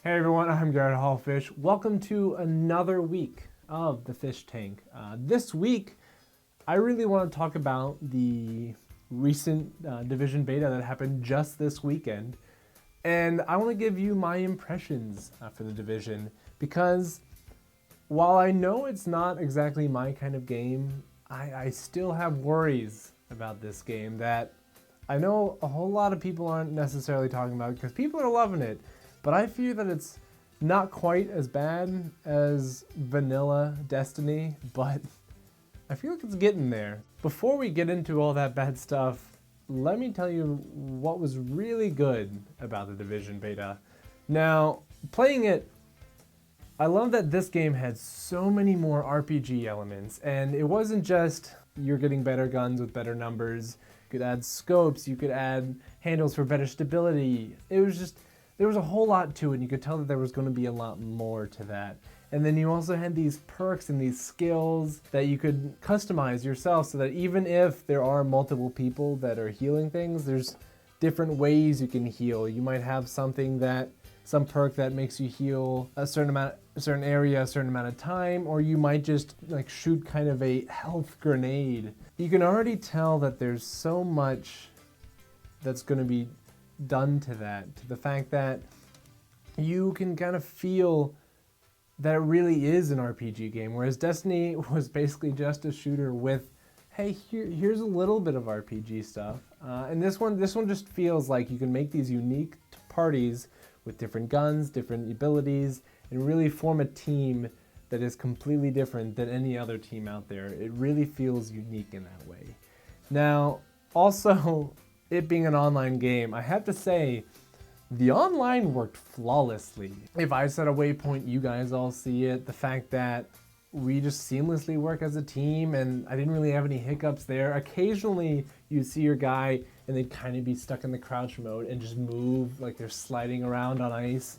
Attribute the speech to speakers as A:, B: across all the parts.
A: Hey everyone, I'm Garrett Hallfish. Welcome to another week of the Fish Tank. This week, I really want to talk about the recent Division beta that happened just this weekend. And I want to give you my impressions for the Division because while I know it's not exactly my kind of game, I still have worries about this game that I know a whole lot of people aren't necessarily talking about because people are loving it. But I fear that it's not quite as bad as vanilla Destiny, but I feel like it's getting there. Before we get into all that bad stuff, let me tell you what was really good about the Division beta. Now, playing it, I love that this game had so many more RPG elements, and it wasn't just you're getting better guns with better numbers. You could add scopes, you could add handles for better stability. It was just there was a whole lot to it, and you could tell that there was going to be a lot more to that. And then you also had these perks and these skills that you could customize yourself so that even if there are multiple people that are healing things, there's different ways you can heal. You might have some perk that makes you heal a certain area, a certain amount of time, or you might just like shoot kind of a health grenade. You can already tell that there's so much that's going to be done to that, to the fact that you can kind of feel that it really is an RPG game, whereas Destiny was basically just a shooter with, hey, here's a little bit of RPG stuff. And this one just feels like you can make these unique parties with different guns, different abilities, and really form a team that is completely different than any other team out there. It really feels unique in that way. Now, also, it being an online game, I have to say, the online worked flawlessly. If I set a waypoint, you guys all see it. The fact that we just seamlessly work as a team and I didn't really have any hiccups there. Occasionally you see your guy and they'd kind of be stuck in the crouch mode and just move like they're sliding around on ice.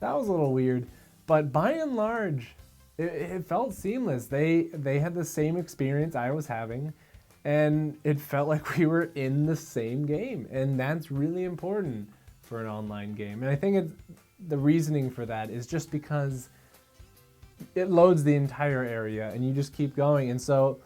A: That was a little weird, but by and large, it felt seamless. They had the same experience I was having, and it felt like we were in the same game, and that's really important for an online game. And I think the reasoning for that is just because it loads the entire area and you just keep going. And so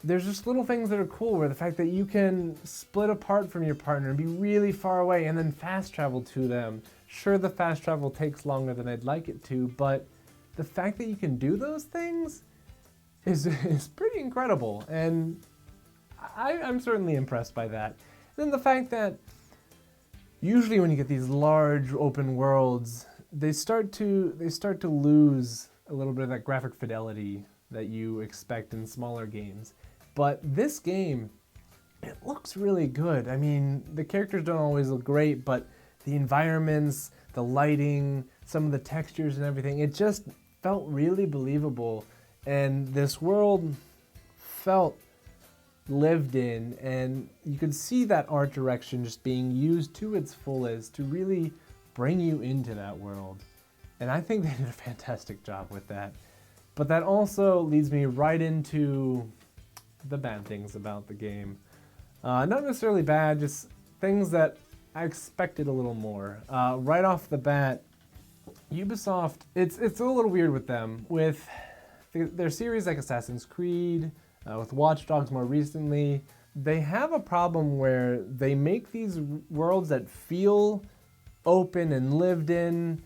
A: there's just little things that are cool, where the fact that you can split apart from your partner and be really far away and then fast travel to them. Sure, the fast travel takes longer than I'd like it to, but the fact that you can do those things is pretty incredible, and I'm certainly impressed by that. And then the fact that usually when you get these large open worlds, they start to lose a little bit of that graphic fidelity that you expect in smaller games. But this game, it looks really good. I mean, the characters don't always look great, but the environments, the lighting, some of the textures and everything, it just felt really believable. And this world felt lived in, and you could see that art direction just being used to its fullest to really bring you into that world. And I think they did a fantastic job with that. But that also leads me right into the bad things about the game. Not necessarily bad, just things that I expected a little more. Right off the bat, Ubisoft, it's a little weird with them. With their series like Assassin's Creed, with Watch Dogs more recently, they have a problem where they make these worlds that feel open and lived in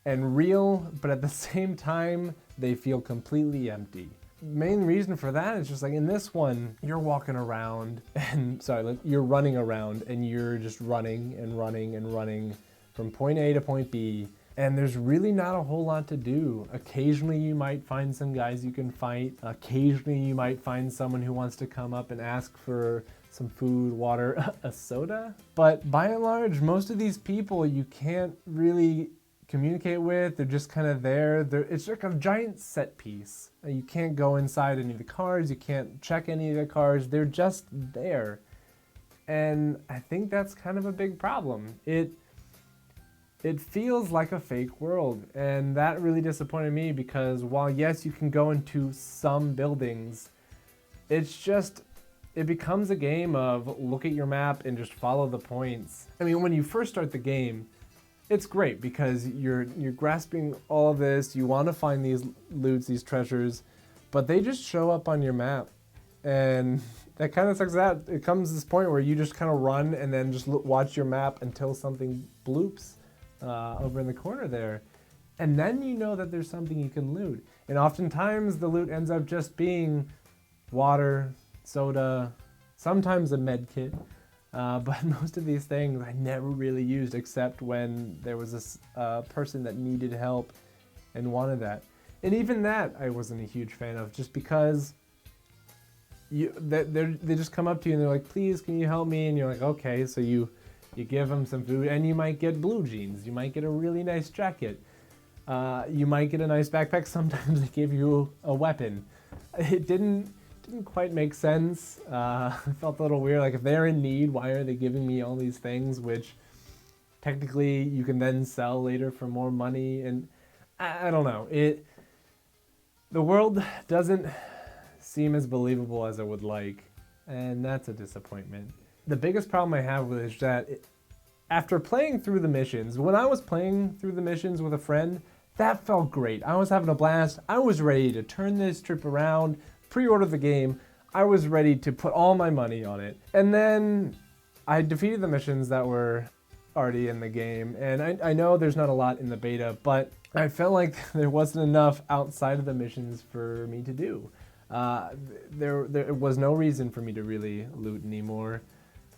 A: and real, but at the same time, they feel completely empty. Main reason for that is just like in this one, you're walking around and, you're running around and you're just running and running and running from point A to point B. And there's really not a whole lot to do. Occasionally you might find some guys you can fight. Occasionally you might find someone who wants to come up and ask for some food, water, a soda. But by and large, most of these people you can't really communicate with. They're just kind of there. It's like a giant set piece. You can't go inside any of the cars. You can't check any of the cars. They're just there. And I think that's kind of a big problem. It feels like a fake world, and that really disappointed me because while yes, you can go into some buildings, it becomes a game of look at your map and just follow the points. I mean, when you first start the game, it's great because you're grasping all of this. You want to find these loots, these treasures, but they just show up on your map, and that kind of sucks out. It comes to this point where you just kind of run and then just watch your map until something bloops over in the corner there, and then you know that there's something you can loot. And oftentimes the loot ends up just being water, soda, sometimes a med kit. But most of these things I never really used except when there was this person that needed help and wanted that. And even that I wasn't a huge fan of, just because they just come up to you and they're like, please, can you help me? And you're like, okay. So you give them some food, and you might get blue jeans. You might get a really nice jacket. You might get a nice backpack. Sometimes they give you a weapon. It didn't quite make sense. I felt a little weird. Like, if they're in need, why are they giving me all these things, which technically you can then sell later for more money? And I don't know. The world doesn't seem as believable as I would like, and that's a disappointment. The biggest problem I have with it is that after playing through the missions, when I was playing through the missions with a friend, that felt great. I was having a blast. I was ready to turn this trip around, pre-order the game. I was ready to put all my money on it. And then I defeated the missions that were already in the game. And I know there's not a lot in the beta, but I felt like there wasn't enough outside of the missions for me to do. There was no reason for me to really loot anymore.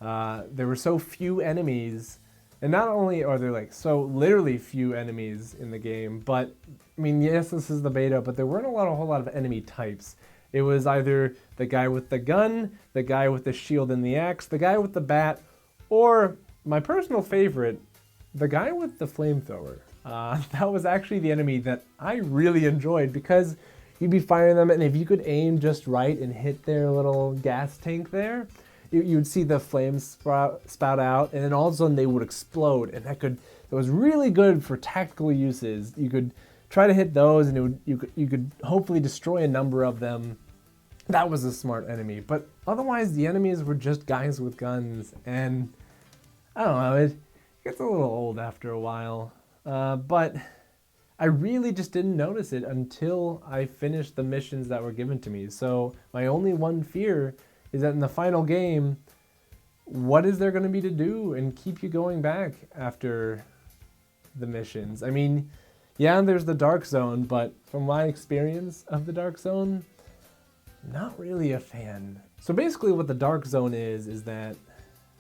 A: There were so few enemies. And not only are there like so literally few enemies in the game, but I mean, yes, this is the beta, but there weren't a whole lot of enemy types. It was either the guy with the gun, the guy with the shield and the axe, the guy with the bat, or my personal favorite, the guy with the flamethrower. That was actually the enemy that I really enjoyed, because you'd be firing them, and if you could aim just right and hit their little gas tank there, you'd see the flames spout out, and then all of a sudden they would explode, and it was really good for tactical uses. You could try to hit those, and you could hopefully destroy a number of them. That was a smart enemy, but otherwise the enemies were just guys with guns, and I don't know, it gets a little old after a while, but I really just didn't notice it until I finished the missions that were given to me. So my only one fear is that in the final game, what is there going to be to do and keep you going back after the missions? I mean, yeah, there's the Dark Zone, but from my experience of the Dark Zone, not really a fan. So basically what the Dark Zone is that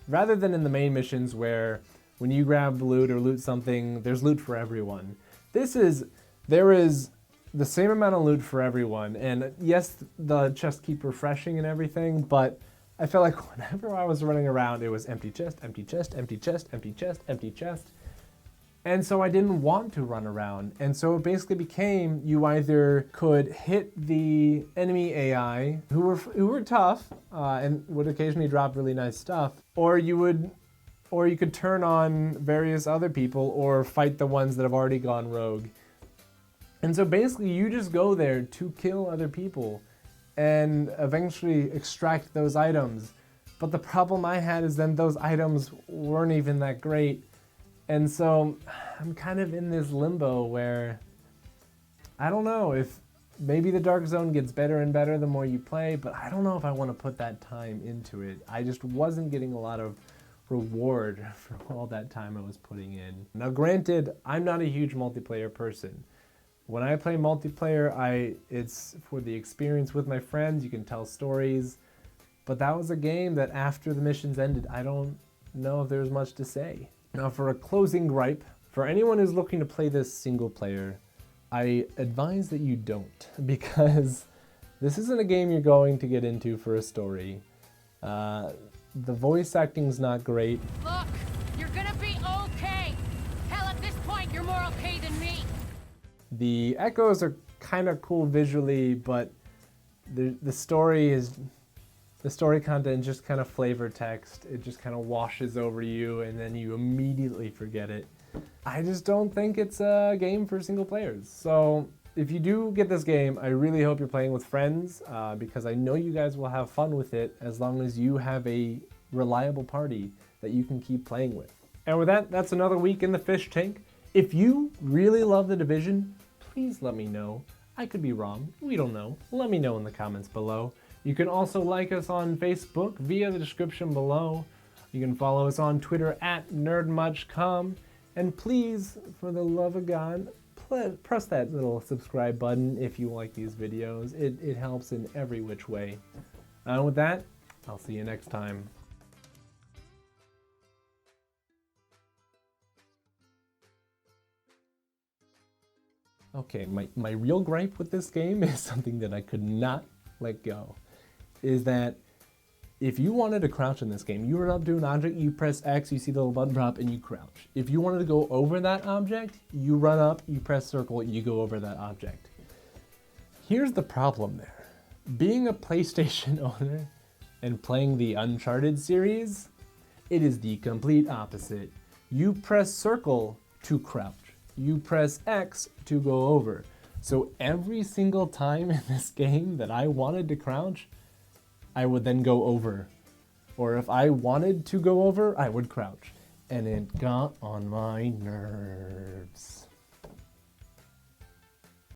A: rather than in the main missions where when you grab loot or loot something, there's loot for everyone. There is the same amount of loot for everyone, and yes, the chests keep refreshing and everything, but I felt like whenever I was running around, it was empty chest, empty chest, empty chest, empty chest, empty chest. And so I didn't want to run around. And so it basically became you either could hit the enemy AI, who were tough, and would occasionally drop really nice stuff, or you could turn on various other people or fight the ones that have already gone rogue. And so basically you just go there to kill other people and eventually extract those items. But the problem I had is then those items weren't even that great. And so I'm kind of in this limbo where I don't know if maybe the Dark Zone gets better and better the more you play, but I don't know if I want to put that time into it. I just wasn't getting a lot of reward for all that time I was putting in. Now granted, I'm not a huge multiplayer person. When I play multiplayer, it's for the experience with my friends. You can tell stories, but that was a game that after the missions ended, I don't know if there's much to say. Now for a closing gripe, for anyone who's looking to play this single player, I advise that you don't, because this isn't a game you're going to get into for a story. The voice acting's not great.
B: Look, you're gonna be okay. Hell, at this point, you're more okay than me.
A: The echoes are kind of cool visually, but the story content is just kind of flavor text. It just kind of washes over you, and then you immediately forget it. I just don't think it's a game for single players. So if you do get this game, I really hope you're playing with friends, because I know you guys will have fun with it as long as you have a reliable party that you can keep playing with. And with that, that's another week in the fish tank. If you really love The Division, please let me know. I could be wrong. We don't know. Let me know in the comments below. You can also like us on Facebook via the description below. You can follow us on Twitter at NerdMuchCom. And please, for the love of God, press that little subscribe button if you like these videos. It helps in every which way. And with that, I'll see you next time. Okay, my real gripe with this game is something that I could not let go. Is that if you wanted to crouch in this game, you run up to an object, you press X, you see the little button drop, and you crouch. If you wanted to go over that object, you run up, you press circle, you go over that object. Here's the problem there. Being a PlayStation owner and playing the Uncharted series, it is the complete opposite. You press circle to crouch. You press X to go over. So every single time in this game that I wanted to crouch, I would then go over. Or if I wanted to go over, I would crouch. And it got on my nerves.